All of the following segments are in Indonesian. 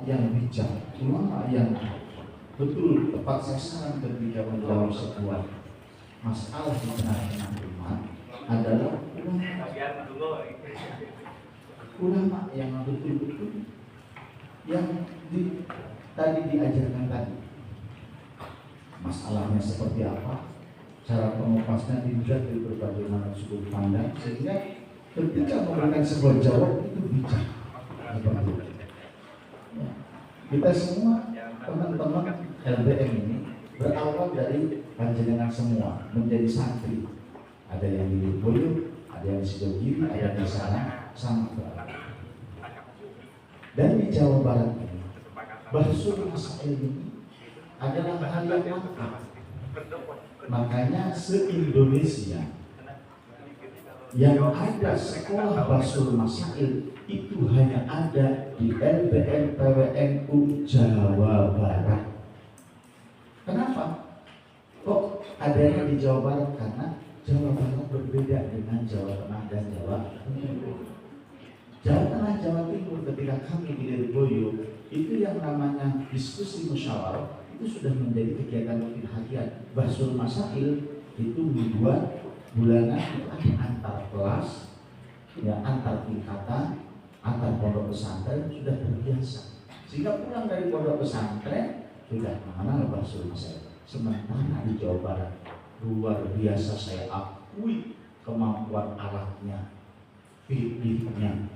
yang bijak, ulama yang betul tepat sasaran ketika menjawab sebuah masalah di tengah-tengah umat adalah ulama yang betul-betul yang tadi diajarkan tadi. Masalahnya seperti apa, cara pengupasnya dilihat dari berbagai macam sudut pandang, sehingga ketika memberikan sebuah jawab itu bijak. Ya. Kita semua teman-teman LBM ini berawal dari panjenengan semua menjadi santri. Ada yang di Lirboyo, ada yang di Sidogiri, ada yang di sana, sama berada. Dan di Jawa Barat ini, bahsul masail ini adalah hal yang langka. Makanya se-Indonesia yang ada sekolah bahsul masail itu hanya ada di LBM PWNU Jawa Barat. Kenapa? Kok adanya di Jawa Barat? Karena Jawa Barat berbeda dengan Jawa Tengah dan Jawa Timur. Jawa Tengah, Jawa Timur ketika kami di Lirboyo itu yang namanya diskusi musyawarah itu sudah menjadi kegiatan rutin harian. Bahsul masail itu dibuat bulanan, itu ada antar kelas, ya, antar tingkatan, antar pondok pesantren sudah terbiasa. Sehingga pulang dari pondok pesantren sudah mengenal bahsul masail. Sementara di Jawa Barat luar biasa, saya akui kemampuan alatnya, fikihnya,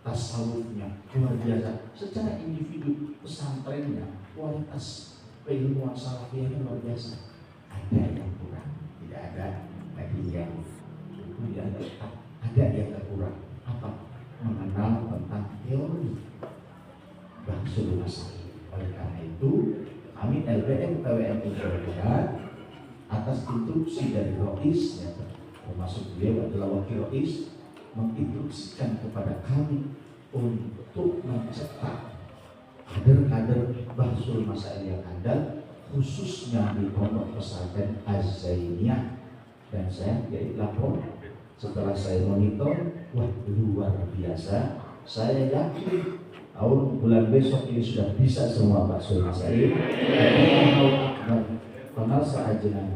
tasawufnya luar biasa. Secara individu pesantrennya, kualitas keilmuan salafiyahnya luar biasa. Ada yang kurang, tidak ada lagi yang ada yang kurang. Apa? Mengenal tentang teori bahsul masail. Oleh karena itu, kami LBM PWNU Jawa Barat atas instruksi dari Rois, ya, termasuk beliau adalah wakil Rois, menginstruksikan kepada kami untuk mencetak kader-kader bahsul masail yang handal, khususnya di pondok pesantren Az-Zainiyah. Dan saya jadi lapor setelah saya monitor, wah luar biasa. Saya yakin tahun bulan besok ini sudah bisa semua bahsul masail. Kenal sahaja.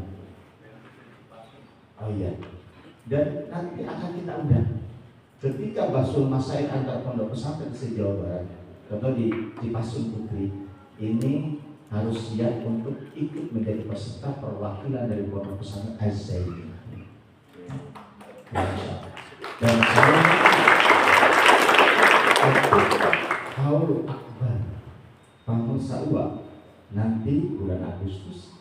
Oh iya. Dan nanti akan kita undang ketika bahsul masail antar pondok pesantren se-Jawa Barat, contoh di Pasung Putri, ini harus siap untuk ikut menjadi peserta perwakilan dari pondok pesantren Az-Zainiyah. Dan saya untuk Haul Akbar Pamul Saua nanti bulan Agustus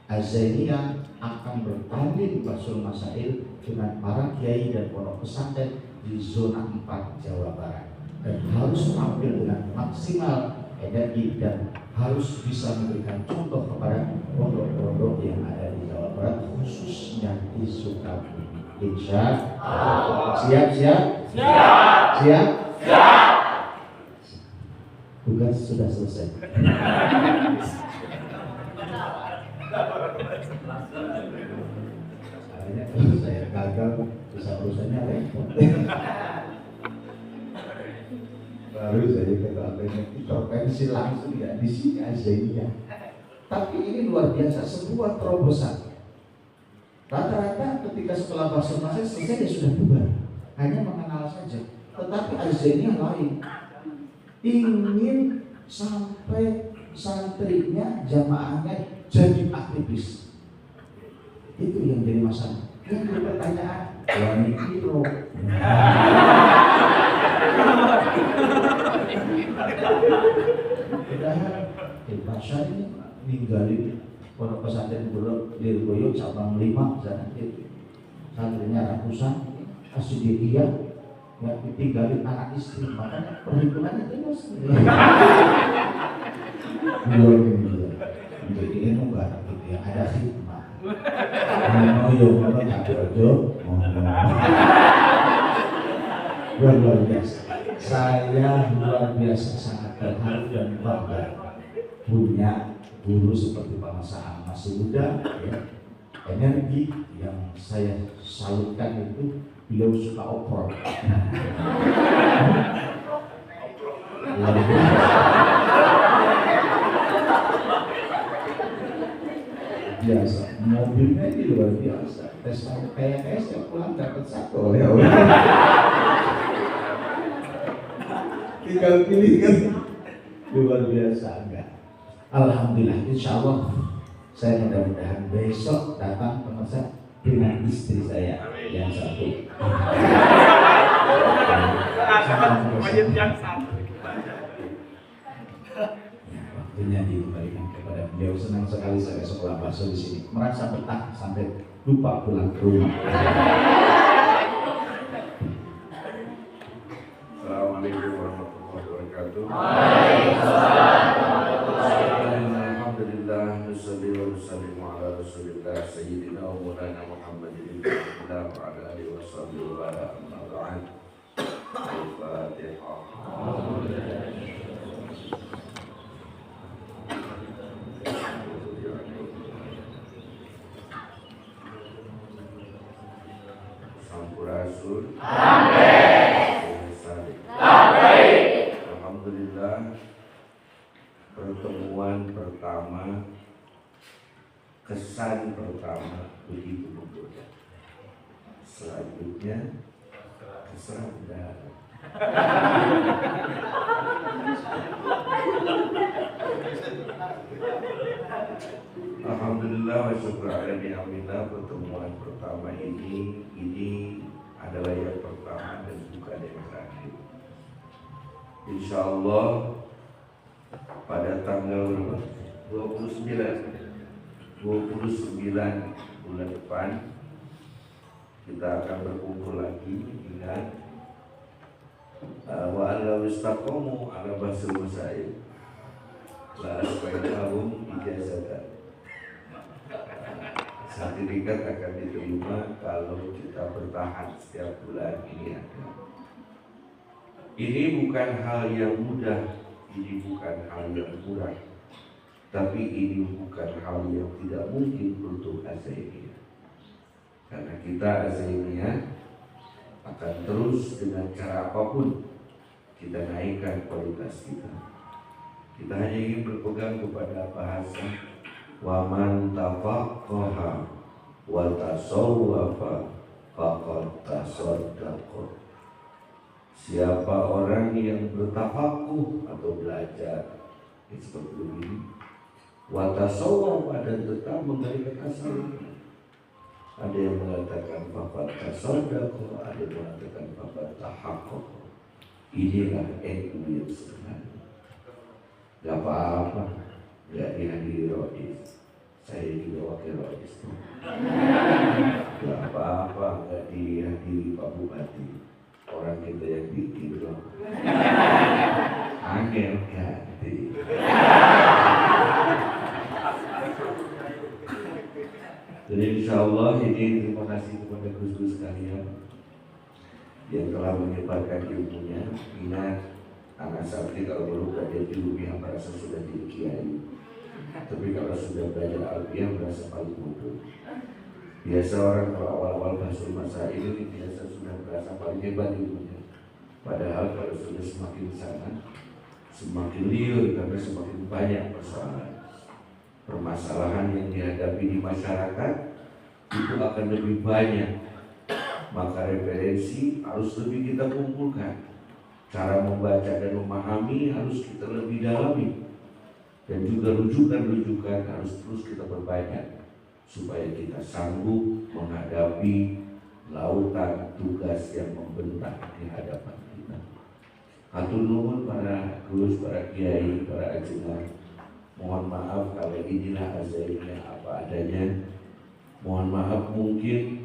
Az-Zainiyah akan bertanding bahsul masail dengan para kiai dan pondok pesantren di zona 4 Jawa Barat, dan harus tampil dengan maksimal energi dan harus bisa memberikan contoh kepada pondok-pondok yang ada di Jawa Barat, khususnya di Sukabumi. Insya Allah. Siap. Tugas sudah selesai. Akhirnya kalau saya gagal, bisa urusannya repot. Baru saya kata intervensi langsung ya di sini aja ini ya. Tapi ini luar biasa, sebuah terobosan. Rata-rata ketika setelah bahsul masail selesai dia sudah bubar, hanya mengenal saja. Tetapi Az-Zainiyah lain, ingin sampai santrinya, jamaahnya jadi aktivis. Itu yang jadi masalah. Yang jadi pertanyaan, wani kilo. Padahal Basar ini ninggalin pondok pesantren Lirboyo cabang 5 sana, santrinya ratusan, Asyidiyah, ya ditinggalin anak istri, makanya perhitungannya jelas. Jadi ini enggak gitu ya, ada hikmah. Luar biasa. Saya luar biasa sangat terharu dan bangga punya guru seperti Pak Masa'am, masih muda ya. Energi yang saya salutkan itu beliau suka oprol. Luar biasa. biasa, mobilnya ini luar biasa. Tes kayak saya pulang dapat satu oleh Allah. Tinggal pilih kan, luar biasa enggak? Alhamdulillah, insya Allah saya mudah-mudahan besok datang ke masjid dengan istri saya yang satu. Waktunya dikembalikan kepada beliau. Senang sekali saya sekolah bakso di sini, merasa betah sampai lupa pulang ke rumah. Assalamualaikum warahmatullahi wabarakatuh. Alhamdulillah, nusalli wa nusallimu ala Rasulillah Sayyidina wa Maulana Muhammadin wa ala alihi wa sahbihi wa ala amma ba'd. Al-Fatihah. Sampurasun. Alhamdulillah, pertemuan pertama, kesan pertama begitu menggoda. Selanjutnya kesan mendalam. Alhamdulillah wa syukur ala ni'amillah, pertemuan pertama ini adalah yang pertama dan bukan yang terakhir. Insyaallah pada tanggal 29 bulan depan kita akan berkumpul lagi dengan wa ala istaqamu ala basil masail la asbainahum ijazatan. Sertifikat akan diterima kalau kita bertahan setiap bulan ini ada. Ini bukan hal yang mudah, ini bukan hal yang murah, tapi ini bukan hal yang tidak mungkin untuk Azaimiyah. Karena kita Azaimiyah akan terus dengan cara apapun kita naikkan kualitas kita. Kita hanya ingin berpegang kepada bahasa waman tafaqqaha wa tasawwafa faqad tasaddaqa. Siapa orang yang bertafakuh atau belajar seperti ini, wa tasawwafa dan tetap memberikan asal. Ada yang mengatakan faqad tasaddaqa, ada yang mengatakan faqad tahaqqaqa. Inilah NU yang sebenarnya. Gak apa-apa gak dihadiri Rois, saya juga wakil Rois. Gak apa-apa gak dihadiri Pak Bupati, orang kita yang bikin loh. Angel ganti. Jadi insya Allah ini terima kasih kepada Gus-Gus sekalian yang telah menyebarkan ilmunya. Ingat, anak santri kalau baru belajar di Rupiah merasa sudah jadi kiai, tapi kalau sudah belajar Alfiah merasa paling bodoh. Biasa orang kalau awal-awal bahasa masa ini biasa sudah merasa paling hebat ilmunya. Padahal kalau sudah semakin sana, semakin liur karena semakin banyak permasalahan yang dihadapi di masyarakat itu akan lebih banyak. Maka referensi harus lebih kita kumpulkan. Cara membaca dan memahami harus kita lebih dalami, dan juga rujukan-rujukan harus terus kita perbanyak supaya kita sanggup menghadapi lautan tugas yang membentang di hadapan kita. Hatur nuhun para Gus, para kiai, para ajengan. Mohon maaf kalau inilah Azaimiyah apa adanya. Mohon maaf mungkin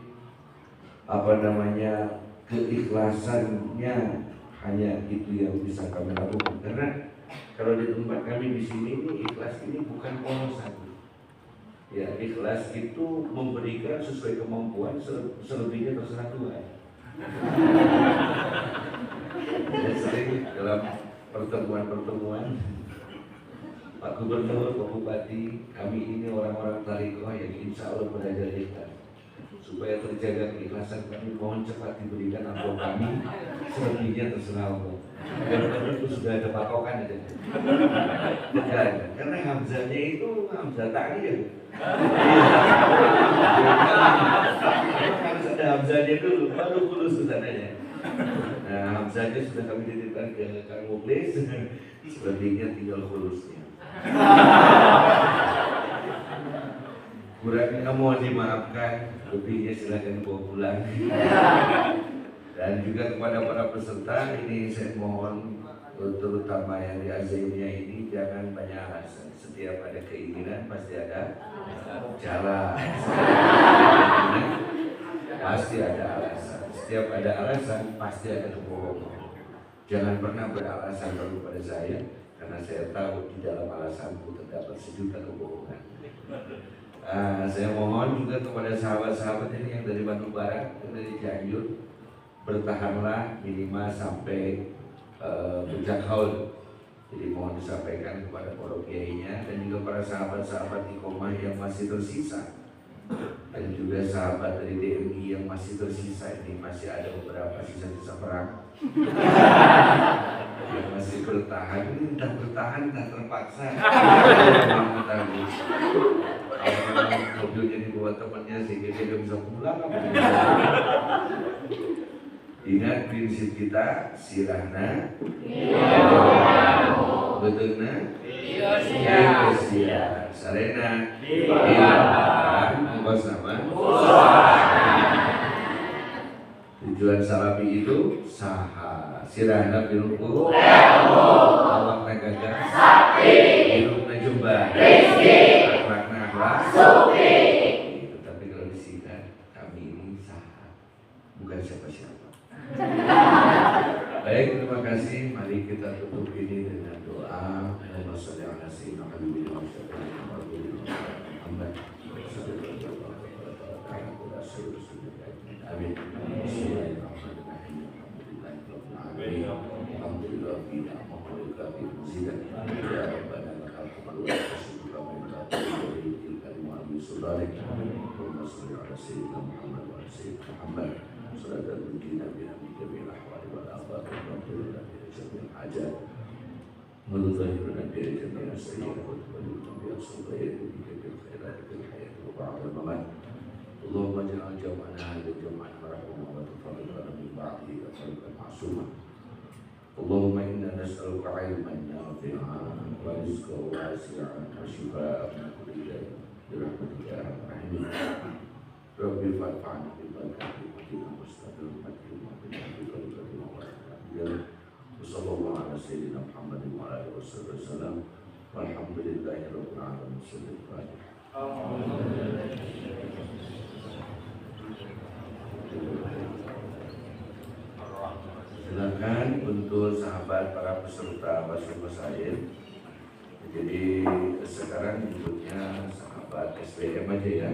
keikhlasannya hanya itu yang bisa kami lakukan, karena kalau di tempat kami di sini ini ikhlas ini bukan polosan. Ya, ikhlas itu memberikan sesuai kemampuan, selebihnya terserah Tuhan. Dan sering dalam pertemuan Pak Gubernur, Pak Bupati, kami ini orang-orang Tarikoh yang insya Allah belajar ikhlas. Supaya terjaga keikhlasan kami, mohon cepat diberikan amplop kami, selebihnya terserah Allah. Kalau itu sudah ada patokan aja. Karena hamzahnya itu hamzah ta'rif. Harus ada hamzahnya dulu, baru kulus kesananya. Nah, hamzahnya sudah kami titipkan ke Kang Muklis, sepertinya tinggal kulusnya. Kurangnya mohon dimaafkan, lebihnya silakan bawa pulang. Dan juga kepada para peserta ini saya mohon, terutama yang di Azimia ini jangan banyak alasan. Setiap ada keinginan pasti ada jalan. Pasti ada alasan. Setiap ada alasan pasti ada kebohongan. Jangan pernah beralasan baru pada saya, karena saya tahu di dalam alasanku terdapat sejuta kebohongan. Saya mohon juga kepada sahabat-sahabat ini yang dari Bandung Barat, yang dari Cianjur, bertahanlah minimal sampai puncak haul. Jadi mohon disampaikan kepada para kiainya dan juga para sahabat-sahabat Iqomah yang masih tersisa, dan juga sahabat dari DMI yang masih tersisa. Ini masih ada beberapa sisa-sisa perang yang masih bertahan. Ini entah bertahan entah terpaksa. Mobilnya dibawa temannya sehingga dia bisa pulang. Ingat prinsip kita, sirahna betulna sia sarena sama. Tujuan salapi itu saha, sirahna biluku awak nagaga bilukna jumba akhlakna akhlak sufi. Tapi kalau disingkat, kami ini saha, bukan siapa-siapa. Baik, terima kasih. Mari kita tutup ini dengan doa. Allahumma shalli ala sayyidina Muhammadin wa ala amin. Allahumma ja'al jam'ana hadha jam'an marhuma wa tafarraqana min ba'dihi tafarraqan ma'suma. Allahumma inna nas'aluka 'ilman nafi'an wa rizqan wasi'an wa shifaa'an min kulli da'in bi rahmatika ya arhamar rahimin. Rabbi fa'alna bi barakatihi wa mustaqbilati wa bi'afwika wa barakatihi. Wassallallahu ala sayyidina Muhammadin wa alihi wasallam. Walhamdulillahi rabbil alamin. Silakan untuk sahabat para peserta Basul Masail. Jadi sekarang nyebutnya sahabat SPM aja ya.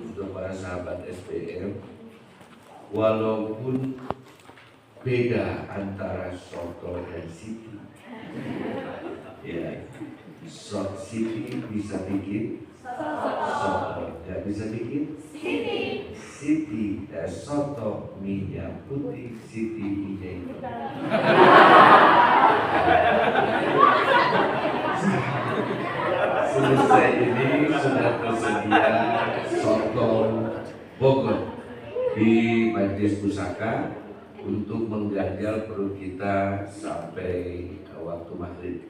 Untuk para sahabat SPM, walaupun beda antara soto dan siti, ya, siti bisa bikin soto, nggak bisa bikin siti. Soto minyak putih, siti minyak hitam. Selesai ini sudah tersedia soto Bogor di Majelis Pusaka untuk mengganjal perut kita sampai waktu maghrib.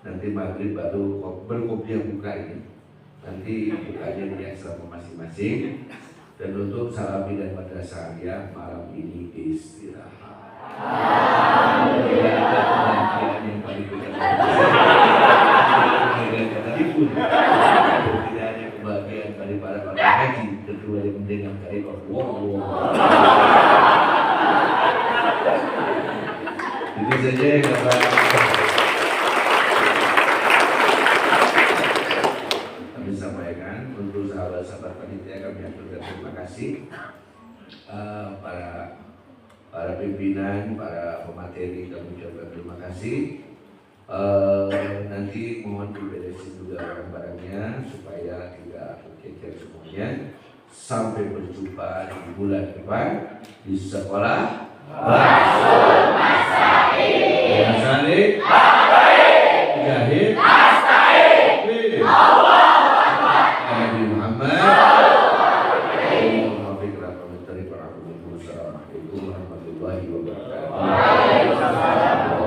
Nanti maghrib baru berkopiah buka ini. Nanti bukanya di asrama masing-masing. Dan untuk salafi dan madrasah ya, malam ini istirahat. Tidak ada kebahagiaan yang paling tidak ada kebahagiaan daripada para haji kedua yang mendengar kalimah wow. Itu saja yang dapat kami sampaikan. Untuk sahabat-sahabat panitia kami aturkan terima kasih, para pimpinan, para pemateri kami ucapkan terima kasih. Nanti mohon diberesin juga barang-barangnya supaya tidak tercecer semuanya. Sampai berjumpa di bulan depan di sekolah Basul Masail. balik. Mujahid. Takbir. Nabi Muhammad. Assalamualaikum warahmatullahi wabarakatuh.